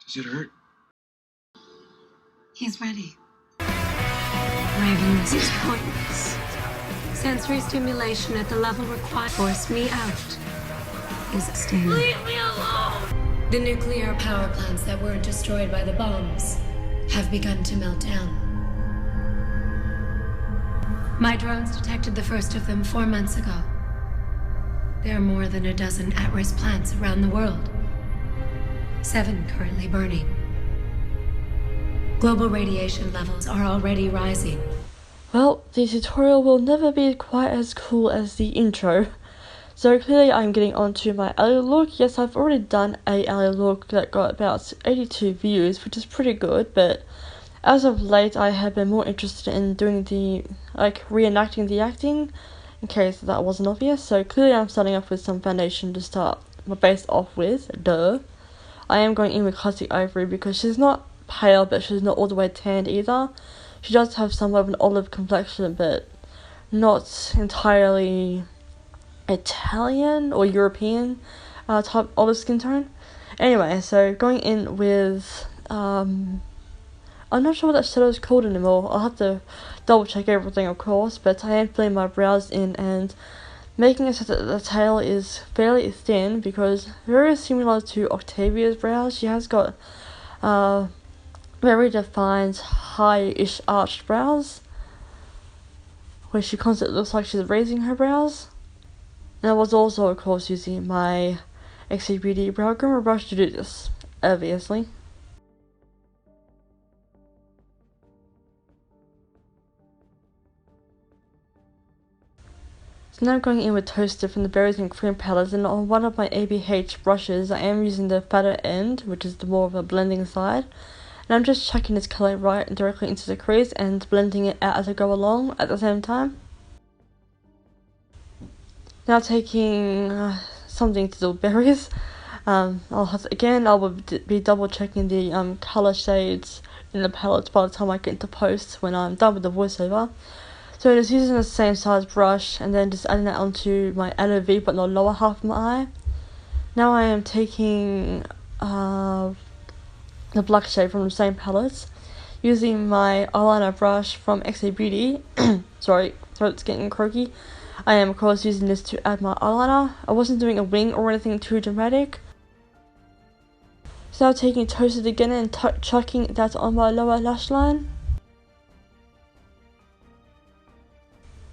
Does it hurt? He's ready. Raven, this is pointless. Sensory stimulation at the level required force me out is staying. Leave me alone! The nuclear power plants that were destroyed by the bombs have begun to melt down. My drones detected the first of them 4 months ago. There are more than a dozen at-risk plants around the world. 7 currently burning. Global radiation levels are already rising. Well, the tutorial will never be quite as cool as the intro. So clearly I'm getting onto my A.L.I.E look. Yes, I've already done a A.L.I.E look that got about 82 views, which is pretty good, but as of late I have been more interested in doing the, reenacting the acting, in case that wasn't obvious. So clearly I'm starting off with some foundation to start my base off with, duh. I am going in with classic ivory because she's not pale, but she's not all the way tanned either. She does have somewhat of an olive complexion, but not entirely Italian or European type olive skin tone. Anyway, so going in with, I'm not sure what that shadow is called anymore. I'll have to double check everything, of course, but I am filling my brows in and making it so that the tail is fairly thin, because very similar to Octavia's brows, she has got very defined high-ish arched brows, where she constantly looks like she's raising her brows. And I was also, of course, using my XC Beauty Brow Groomer brush to do this, obviously. So now I'm going in with Toasted from the Berries and Cream palettes, and on one of my ABH brushes I am using the fatter end, which is the more of a blending side. And I'm just chucking this colour right directly into the crease and blending it out as I go along at the same time. Now taking something to do with berries, I will be double checking the colour shades in the palette by the time I get into post when I'm done with the voiceover. So just using the same size brush and then just adding that onto my outer V but not lower half of my eye. Now I am taking the black shade from the same palette, using my eyeliner brush from XA Beauty. Sorry, throat's getting croaky. I am, of course, using this to add my eyeliner. I wasn't doing a wing or anything too dramatic. So now taking Toasted again and chucking that on my lower lash line.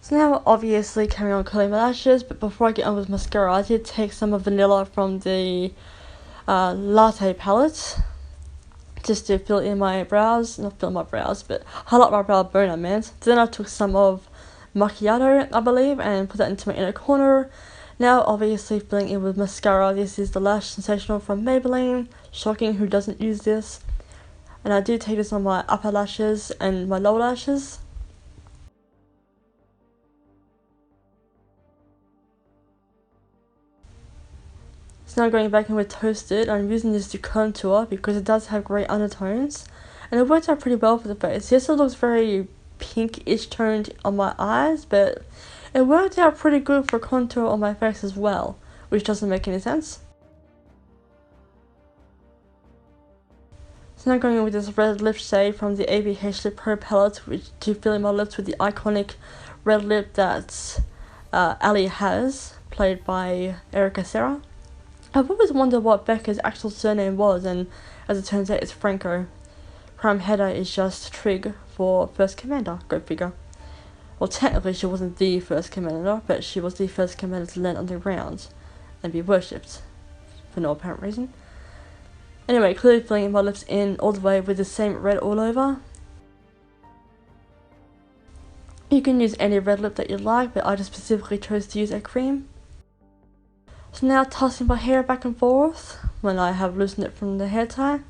So now we're obviously carrying on curling my lashes, but before I get on with mascara, I did take some of Vanilla from the Latte palette, just to fill in my brows, not fill my brows, but highlight my brow bone, I meant. Then I took some of Macchiato, I believe, and put that into my inner corner. Now obviously filling in with mascara. This is the Lash Sensational from Maybelline. Shocking who doesn't use this. And I do take this on my upper lashes and my lower lashes. So now going back in with Toasted, I'm using this to contour because it does have great undertones. And it worked out pretty well for the face. Yes, it looks very pinkish toned on my eyes, but it worked out pretty good for contour on my face as well, which doesn't make any sense. So now going in with this red lip shade from the ABH Lip Pro palette, to fill in my lips with the iconic red lip that Alie has, played by Erica Serra. I've always wondered what Becca's actual surname was, and as it turns out it's Franco. Pramheda is just trig for First Commander, go figure. Well, technically she wasn't the first commander, but she was the first commander to land underground and be worshipped, for no apparent reason. Anyway, clearly filling my lips in all the way with the same red all over. You can use any red lip that you like, but I just specifically chose to use a cream. So now tossing my hair back and forth when I have loosened it from the hair tie.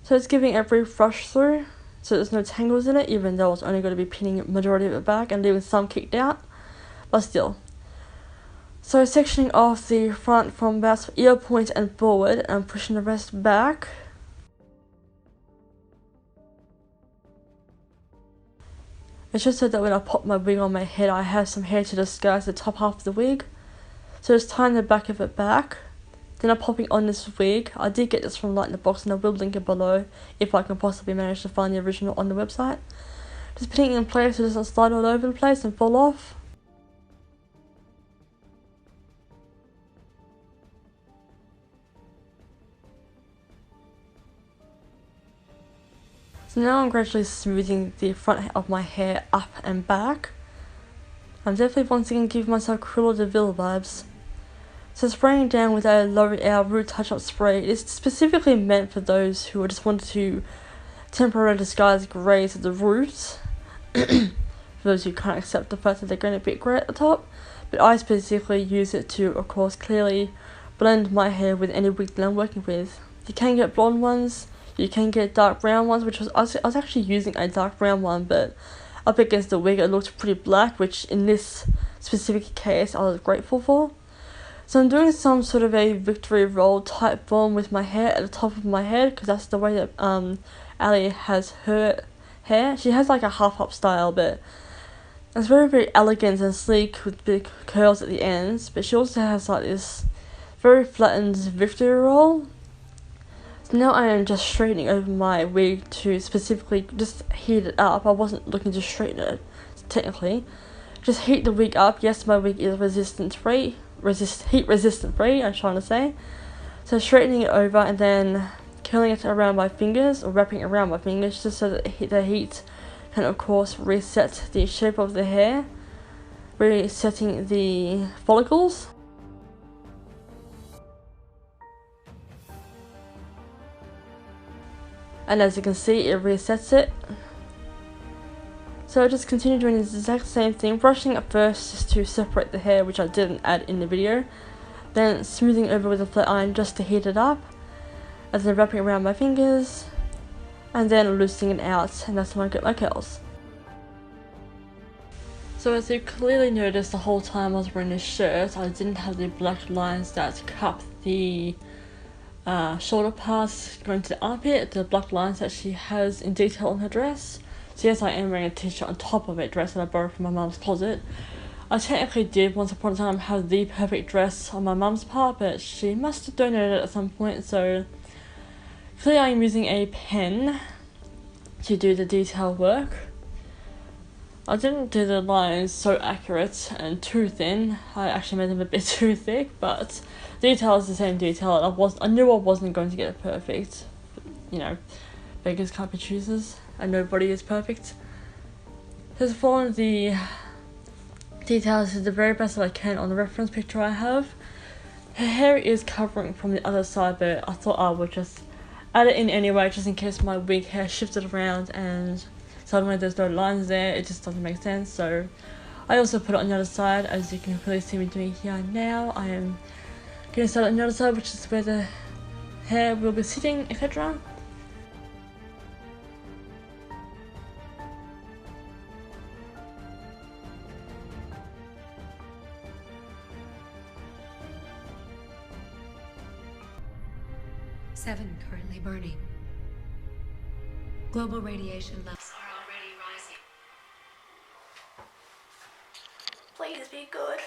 So it's giving a brief brush through, so there's no tangles in it, even though it's only going to be pinning the majority of it back and leaving some kicked out, but still. So sectioning off the front from about ear point and forward, and pushing the rest back. It's just so that when I pop my wig on my head, I have some hair to disguise the top half of the wig. So just tying the back of it back, Then I'm popping on this wig. I did get this from Light in the Box and I will link it below if I can possibly manage to find the original on the website. Just putting it in place so it doesn't slide all over the place and fall off. So now I'm gradually smoothing the front of my hair up and back. I'm definitely once again giving myself Cruella de Vil vibes. So spraying down with a L'Oreal Root Touch-Up Spray is specifically meant for those who just wanted to temporarily disguise greys at the roots. For those who can't accept the fact that they're going to be grey at the top. But I specifically use it to, of course, clearly blend my hair with any wig that I'm working with. You can get blonde ones, you can get dark brown ones, which I was actually using a dark brown one, but up against the wig it looked pretty black, which in this specific case I was grateful for. So I'm doing some sort of a victory roll type form with my hair at the top of my head, because that's the way that Alie has her hair. She has like a half up style, but it's very, very elegant and sleek with big curls at the ends. But she also has like this very flattened victory roll. So now I am just straightening over my wig to specifically just heat it up. I wasn't looking to straighten it technically. Just heat the wig up. Yes, my wig is heat resistant free, I'm trying to say. So straightening it over and then curling it around my fingers, or wrapping it around my fingers, just so that the heat can of course reset the shape of the hair, resetting the follicles. And as you can see, it resets it. So I just continue doing the exact same thing, brushing at first just to separate the hair, which I didn't add in the video, then smoothing over with a flat iron just to heat it up, and then wrapping around my fingers, and then loosening it out, and that's when I get my curls. So as you clearly noticed the whole time I was wearing this shirt, I didn't have the black lines that cup the shoulder parts going to the armpit, the black lines that she has in detail on her dress. So yes, I am wearing a t-shirt on top of a dress that I borrowed from my mum's closet. I technically did once upon a time have the perfect dress on my mum's part, but she must have donated it at some point, so clearly I am using a pen to do the detail work. I didn't do the lines so accurate and too thin. I actually made them a bit too thick, but detail is the same detail, and I knew I wasn't going to get it perfect. You know, beggars can't be choosers, and nobody is perfect. Just following the details to the very best that I can on the reference picture I have. Her hair is covering from the other side, but I thought I would just add it in anyway, just in case my wig hair shifted around and suddenly there's no lines there. It just doesn't make sense. So I also put it on the other side, as you can clearly see me doing here now. I am getting started on the other side, which is where the hair will be sitting, etc. Seven currently burning. Global radiation levels are already rising. Please be good.